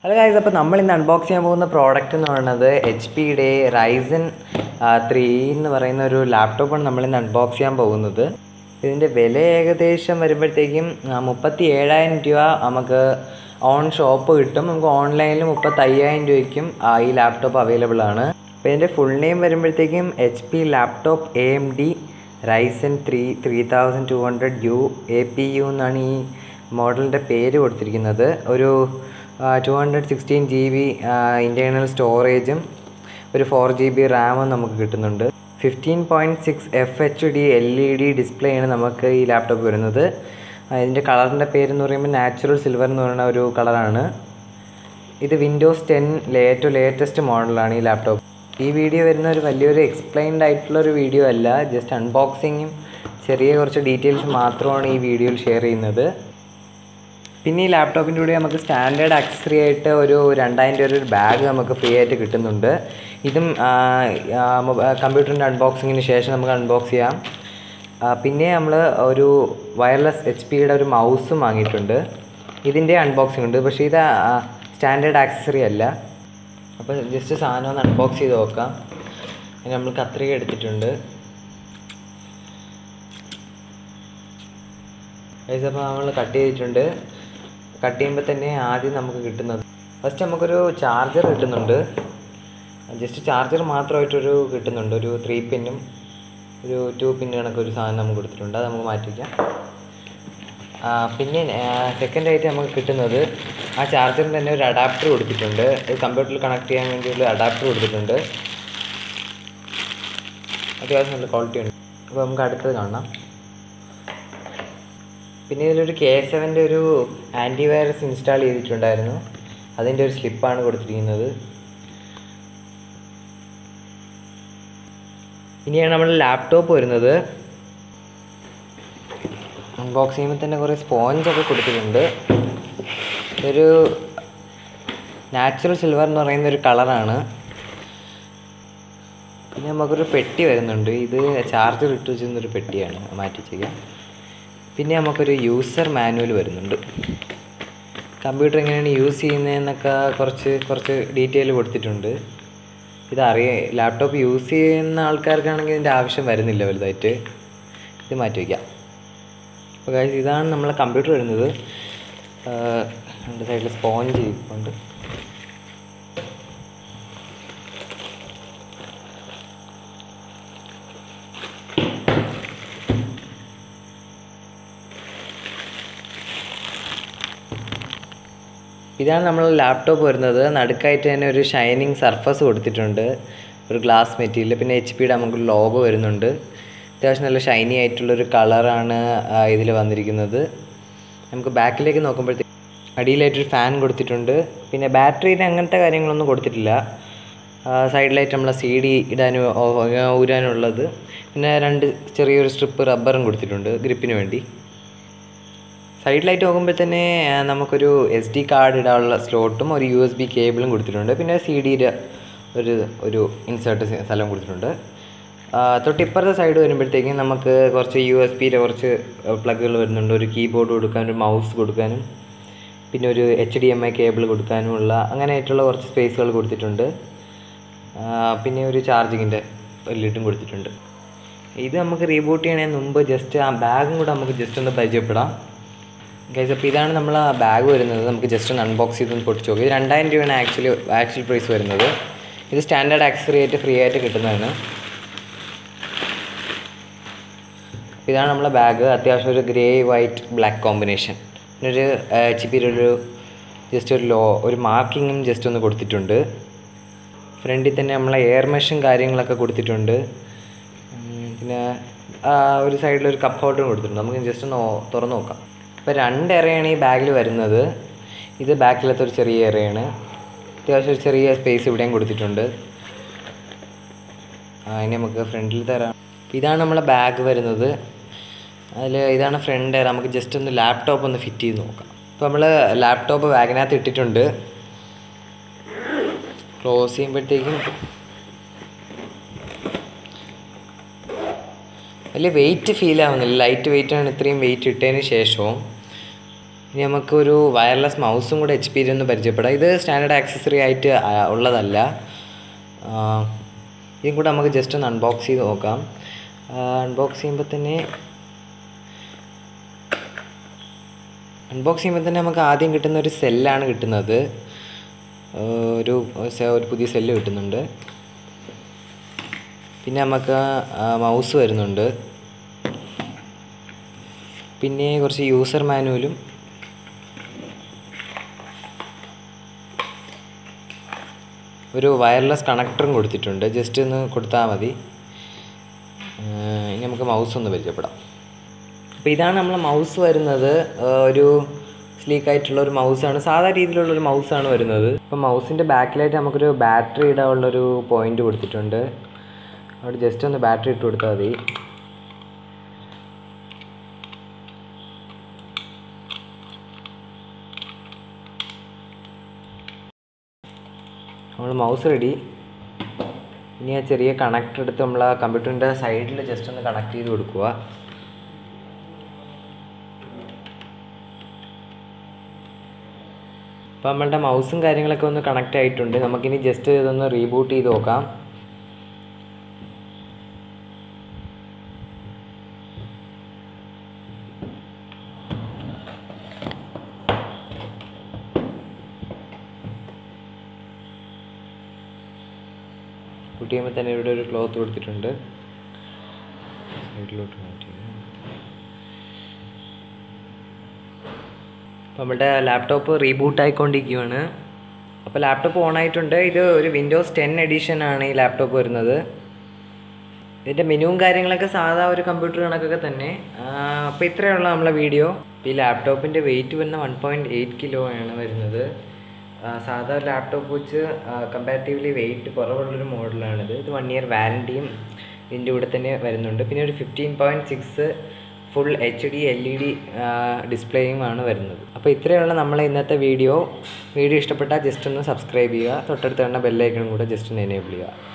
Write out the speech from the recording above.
Hello guys, അപ്പോൾ നമ്മൾ ഇന്ന് അൺബോക്സ് ചെയ്യാൻ പോകുന്ന പ്രോഡക്റ്റ് എന്ന് പറയുന്നത് HP-യുടെ RYZEN 3 എന്ന് പറയുന്ന ഒരു ലാപ്ടോപ്പാണ് നമ്മൾ ഇന്ന് അൺബോക്സ് ചെയ്യാൻ പോകുന്നത്. ഇതിൻ്റെ വില ഏകദേശം വരുമ്പോഴത്തേക്കും 37,000 രൂപ നമുക്ക് ഓൺ ഷോപ്പ് കിട്ടും. നമുക്ക് ഓൺലൈനിൽ 35,000 രൂപയ്ക്കും ഈ ലാപ്ടോപ്പ് അവൈലബിൾ ആണ്. അപ്പോൾ ഇതിൻ്റെ ഫുൾ നെയിം വരുമ്പോഴത്തേക്കും HP laptop AMD RYZEN 3 3200U APU എന്നാണ് ഈ മോഡലിൻ്റെ പേര് കൊടുത്തിരിക്കുന്നത്. ഒരു 216 GB ഇൻറ്റേർണൽ സ്റ്റോറേജും ഒരു 4 GB റാമും നമുക്ക് കിട്ടുന്നുണ്ട്. 15.6 FHD LED ഡിസ്പ്ലേ ആണ് നമുക്ക് ഈ ലാപ്ടോപ്പ് വരുന്നത്. ഇതിൻ്റെ കളറിൻ്റെ പേരെന്ന് പറയുമ്പോൾ നാച്ചുറൽ സിൽവർ എന്ന് പറയുന്ന ഒരു കളറാണ്. ഇത് വിൻഡോസ് 10 ഏറ്റവും ലേറ്റസ്റ്റ് മോഡലാണ് ഈ ലാപ്ടോപ്പ്. ഈ വീഡിയോ വരുന്ന ഒരു വലിയൊരു എക്സ്പ്ലെയിൻഡ് ആയിട്ടുള്ളൊരു വീഡിയോ അല്ല, ജസ്റ്റ് അൺബോക്സിങ്ങും ചെറിയ കുറച്ച് ഡീറ്റെയിൽസ് മാത്രമാണ് ഈ വീഡിയോയിൽ ഷെയർ ചെയ്യുന്നത്. പിന്നെ ഈ ലാപ്ടോപ്പിൻ്റെ കൂടെ നമുക്ക് സ്റ്റാൻഡേർഡ് ആക്സസറി ആയിട്ട് ഒരു 2,000 രൂപ ഒരു ബാഗ് നമുക്ക് ഫ്രീ ആയിട്ട് കിട്ടുന്നുണ്ട്. ഇതും കമ്പ്യൂട്ടറിൻ്റെ അൺബോക്സിങ്ങിന് ശേഷം നമുക്ക് അൺബോക്സ് ചെയ്യാം. പിന്നെ നമ്മൾ ഒരു വയർലെസ് HP-യുടെ ഒരു മൗസും വാങ്ങിയിട്ടുണ്ട്. ഇതിൻ്റെ അൺബോക്സിംഗ് ഉണ്ട്, പക്ഷേ ഇത് സ്റ്റാൻഡേർഡ് ആക്സസറി അല്ല. അപ്പോൾ ജസ്റ്റ് സാധനം ഒന്ന് അൺബോക്സ് ചെയ്ത് നോക്കാം. അതിന് നമ്മൾ കത്രിക എടുത്തിട്ടുണ്ട്. അപ്പോൾ നമ്മൾ കട്ട് ചെയ്തിട്ടുണ്ട്. കട്ട് ചെയ്യുമ്പോൾ തന്നെ ആദ്യം നമുക്ക് കിട്ടുന്നത് ഫസ്റ്റ് നമുക്കൊരു ചാർജർ കിട്ടുന്നുണ്ട്. ജസ്റ്റ് ചാർജർ മാത്രമായിട്ടൊരു കിട്ടുന്നുണ്ട്. ഒരു 3 പിന്നും ഒരു 2 പിൻ കണക്കൊരു സാധനം നമുക്ക് കൊടുത്തിട്ടുണ്ട്. അത് നമുക്ക് മാറ്റിക്കാം. പിന്നെ സെക്കൻഡായിട്ട് നമുക്ക് കിട്ടുന്നത് ആ ചാർജറിന് തന്നെ ഒരു അഡാപ്റ്റർ കൊടുത്തിട്ടുണ്ട്. കമ്പ്യൂട്ടറിൽ കണക്ട് ചെയ്യാൻ വേണ്ടിയുള്ള അഡാപ്റ്റർ കൊടുത്തിട്ടുണ്ട്. അത്യാവശ്യം നല്ല ക്വാളിറ്റി ഉണ്ട്. അപ്പോൾ നമുക്ക് അടുത്തത് കാണാം. പിന്നെ ഇതിലൊരു K7ൻ്റെ ഒരു ആൻറ്റിവൈറസ് ഇൻസ്റ്റാൾ ചെയ്തിട്ടുണ്ടായിരുന്നു. അതിൻ്റെ ഒരു സ്ലിപ്പാണ് കൊടുത്തിരിക്കുന്നത്. ഇനിയാണ് നമ്മുടെ ലാപ്ടോപ്പ് വരുന്നത്. അൺബോക്സ് ചെയ്യുമ്പോൾ തന്നെ കുറേ സ്പോഞ്ചൊക്കെ കൊടുത്തിട്ടുണ്ട്. ഇതൊരു നാച്ചുറൽ സിൽവർ എന്ന് പറയുന്ന ഒരു കളറാണ്. പിന്നെ നമുക്കൊരു പെട്ടി വരുന്നുണ്ട്. ഇത് ചാർജർ ഇട്ട് വെച്ചിരുന്നൊരു പെട്ടിയാണ്, മാറ്റി ചെയ്യാം. പിന്നെ നമുക്കൊരു യൂസർ മാനുവൽ വരുന്നുണ്ട്. കമ്പ്യൂട്ടർ എങ്ങനെയാണ് യൂസ് ചെയ്യുന്നതെന്നൊക്കെ കുറച്ച് ഡീറ്റെയിൽ കൊടുത്തിട്ടുണ്ട്. ലാപ്ടോപ്പ് യൂസ് ചെയ്യുന്ന ആൾക്കാർക്കാണെങ്കിൽ ഇതിൻ്റെ ആവശ്യം വരുന്നില്ല വലുതായിട്ട്. ഇത് മാറ്റി വയ്ക്കാം. അപ്പോൾ ഗൈസ്, ഇതാണ് നമ്മളെ കമ്പ്യൂട്ടർ വരുന്നത്. രണ്ട് സൈഡിൽ സ്പോഞ്ച് ഇരിപ്പുണ്ട്. ഇതാണ് നമ്മൾ ലാപ്ടോപ്പ് വരുന്നത്. നടുക്കായിട്ട് തന്നെ ഒരു ഷൈനിങ് സർഫസ് കൊടുത്തിട്ടുണ്ട്, ഒരു ഗ്ലാസ് മെറ്റീരിയൽ. പിന്നെ HP-യുടെ നമുക്കൊരു ലോഗോ വരുന്നുണ്ട്. അത്യാവശ്യം നല്ല ഷൈനി ആയിട്ടുള്ളൊരു കളറാണ് ഇതിൽ വന്നിരിക്കുന്നത്. നമുക്ക് ബാക്കിലേക്ക് നോക്കുമ്പോഴത്തേക്ക് അടിയിലായിട്ടൊരു ഫാൻ കൊടുത്തിട്ടുണ്ട്. പിന്നെ ബാറ്ററിയുടെ അങ്ങനത്തെ കാര്യങ്ങളൊന്നും കൊടുത്തിട്ടില്ല. സൈഡിലായിട്ട് നമ്മൾ CD ഇടാനും ഊരാനുള്ളത്. പിന്നെ 2 ചെറിയൊരു സ്ട്രിപ്പ് റബ്ബറും കൊടുത്തിട്ടുണ്ട് ഗ്രിപ്പിന് വേണ്ടി. സൈഡിലായിട്ട് നോക്കുമ്പോൾ തന്നെ നമുക്കൊരു SD കാർഡ് ഇടാനുള്ള സ്ലോട്ടും ഒരു USB കേബിളും കൊടുത്തിട്ടുണ്ട്. പിന്നെ CD-യുടെ ഒരു ഇൻസേർട്ട് സ്ഥലം കൊടുത്തിട്ടുണ്ട്. തൊട്ടിപ്പുറത്തെ സൈഡ് വരുമ്പോഴത്തേക്കും നമുക്ക് കുറച്ച് USB-യുടെ കുറച്ച് പ്ലഗുകൾ വരുന്നുണ്ട്. ഒരു കീബോർഡ് കൊടുക്കാനും ഒരു മൗസ് കൊടുക്കാനും പിന്നെ ഒരു HDMI കേബിൾ കൊടുക്കാനുമുള്ള അങ്ങനെയായിട്ടുള്ള കുറച്ച് സ്പേസുകൾ കൊടുത്തിട്ടുണ്ട്. പിന്നെ ഒരു ചാർജിങ്ങിൻ്റെ ലിഡും കൊടുത്തിട്ടുണ്ട്. ഇത് നമുക്ക് റീബൂട്ട് ചെയ്യുന്നതിന് മുമ്പ് ജസ്റ്റ് ആ ബാഗും കൂടെ നമുക്ക് ജസ്റ്റ് ഒന്ന് പരിചയപ്പെടാം. ഗൈസ്, അപ്പോൾ ഇതാണ് നമ്മൾ ആ ബാഗ് വരുന്നത്. നമുക്ക് ജസ്റ്റ് ഒന്ന് അൺബോക്സ് ചെയ്തൊന്ന് പൊട്ടിച്ച് നോക്കാം. ഇത് 2,000 രൂപയാണ് ആക്ച്വൽ പ്രൈസ് വരുന്നത്. ഇത് സ്റ്റാൻഡേർഡ് ആക്സസറി ആയിട്ട് ഫ്രീ ആയിട്ട് കിട്ടുന്നതാണ്. ഇതാണ് നമ്മളെ ബാഗ്. അത്യാവശ്യം ഒരു ഗ്രേ വൈറ്റ് ബ്ലാക്ക് കോമ്പിനേഷൻ. പിന്നെ ഒരു HP-യുടെ ജസ്റ്റ് ഒരു മാർക്കിങ്ങും ജസ്റ്റ് ഒന്ന് കൊടുത്തിട്ടുണ്ട്. ഫ്രണ്ടിൽ തന്നെ നമ്മളെ എയർ മെഷും കാര്യങ്ങളൊക്കെ കൊടുത്തിട്ടുണ്ട്. പിന്നെ ഒരു സൈഡിലൊരു കപ്പ് ഹോൾഡറും കൊടുത്തിട്ടുണ്ട്. നമുക്ക് ജസ്റ്റ് ഒന്ന് തുറന്ന് നോക്കാം. ഇപ്പോൾ 2 എറയാണ് ഈ ബാഗിൽ വരുന്നത്. ഇത് ബാക്കിലത്തെ ഒരു ചെറിയ എറയാണ്. അത്യാവശ്യം ഒരു ചെറിയ സ്പേസ് ഇവിടെയും കൊടുത്തിട്ടുണ്ട്. ഇനി നമുക്ക് ഫ്രണ്ടിൽ തരാം. ഇതാണ് നമ്മളെ ബാഗ് വരുന്നത്. ഇതാണ് ഫ്രണ്ട് എയർ. നമുക്ക് ജസ്റ്റ് ഒന്ന് ലാപ്ടോപ്പ് ഒന്ന് ഫിറ്റ് ചെയ്ത് നോക്കാം. ഇപ്പോൾ നമ്മൾ ലാപ്ടോപ്പ് ബാഗിനകത്ത് ഇട്ടിട്ടുണ്ട്. ക്ലോസ് ചെയ്യുമ്പോഴത്തേക്കും വലിയ വെയിറ്റ് ഫീൽ ആവുന്നില്ല. ലൈറ്റ് വെയിറ്റാണ്. ഇത്രയും വെയിറ്റ് ഇട്ടതിന് ശേഷവും ഇനി നമുക്കൊരു വയർലെസ് മൗസും കൂടെ HP ഒന്ന് പരിചയപ്പെടാം. ഇത് സ്റ്റാൻഡേർഡ് ആക്സസറി ആയിട്ട് ഉള്ളതല്ല. ഇതും കൂടെ നമുക്ക് ജസ്റ്റ് ഒന്ന് അൺബോക്സ് ചെയ്ത് നോക്കാം. അൺബോക്സ് ചെയ്യുമ്പോൾ തന്നെ നമുക്ക് ആദ്യം കിട്ടുന്ന ഒരു സെല്ലാണ് കിട്ടുന്നത്. ഒരു പുതിയ സെല്ല് കിട്ടുന്നുണ്ട്. പിന്നെ നമുക്ക് മൗസ് വരുന്നുണ്ട്. പിന്നെ കുറച്ച് യൂസർ മാനുവലും ഒരു വയർലെസ് കണക്ടറും കൊടുത്തിട്ടുണ്ട്. ജസ്റ്റ് ഒന്ന് കൊടുത്താൽ മതി. ഇനി നമുക്ക് മൗസ് ഒന്ന് പരിചയപ്പെടാം. അപ്പോൾ ഇതാണ് നമ്മളെ മൗസ് വരുന്നത്. ഒരു സ്ലീക്കായിട്ടുള്ളൊരു മൗസാണ്, സാധാ രീതിയിലുള്ളൊരു മൗസാണ് വരുന്നത്. അപ്പോൾ മൗസിൻ്റെ ബാക്കിലായിട്ട് നമുക്കൊരു ബാറ്ററി ഇടാനുള്ളൊരു പോയിൻ്റ് കൊടുത്തിട്ടുണ്ട്. അവിടെ ജസ്റ്റ് ഒന്ന് ബാറ്ററി ഇട്ട് കൊടുത്താൽ മതി. നമ്മൾ മൗസ് റെഡി. ഇനി ആ ചെറിയ കണക്ടർ എടുത്ത് നമ്മൾ ആ കമ്പ്യൂട്ടറിൻ്റെ സൈഡിൽ ജസ്റ്റ് ഒന്ന് കണക്ട് ചെയ്ത് കൊടുക്കുക. അപ്പോൾ നമ്മളുടെ മൗസും കാര്യങ്ങളൊക്കെ ഒന്ന് കണക്റ്റ് ആയിട്ടുണ്ട്. നമുക്കിനി ജസ്റ്റ് ഇതൊന്ന് റീബൂട്ട് ചെയ്ത് നോക്കാം. ബൂട്ട് ചെയ്യുമ്പോൾ തന്നെ ഇവിടെ ഒരു ക്ലോത്ത് കൊടുത്തിട്ടുണ്ട്. സൈഡിലോട്ട് മാറ്റി. അപ്പോൾ നമ്മുടെ ലാപ്ടോപ്പ് റീബൂട്ട് ആയിക്കൊണ്ടിരിക്കുകയാണ്. അപ്പോൾ ലാപ്ടോപ്പ് ഓൺ ആയിട്ടുണ്ട്. ഇത് ഒരു വിൻഡോസ് 10 എഡിഷൻ ആണ് ഈ ലാപ്ടോപ്പ് വരുന്നത്. ഇതിൻ്റെ മെനുവും കാര്യങ്ങളൊക്കെ സാധാ ഒരു കമ്പ്യൂട്ടർ കണക്കൊക്കെ തന്നെ. അപ്പോൾ ഇത്രയുള്ള നമ്മളെ വീഡിയോ. ഈ ലാപ്ടോപ്പിൻ്റെ വെയിറ്റ് വരുന്ന 1.8 കിലോ ആണ് വരുന്നത്. സാധാ ലാപ്ടോപ്പ് വെച്ച് കമ്പാരിറ്റീവ്ലി വെയിറ്റ് കുറവുള്ളൊരു മോഡലാണിത്. ഇത് 1 ഇയർ വാറൻറ്റിയും ഇതിൻ്റെ കൂടെ തന്നെ വരുന്നുണ്ട്. പിന്നെ ഒരു 15.6 ഫുൾ HD LED ഡിസ്പ്ലേയുമാണ് വരുന്നത്. അപ്പോൾ ഇത്രയുള്ള നമ്മളെ ഇന്നത്തെ വീഡിയോ ഇഷ്ടപ്പെട്ടാൽ ജസ്റ്റ് ഒന്ന് സബ്സ്ക്രൈബ് ചെയ്യുക. തൊട്ടടുത്ത് കാണുന്ന ബെല്ലൈക്കണും കൂടെ ജസ്റ്റ് ഒന്ന് എനേബിൾ ചെയ്യുക.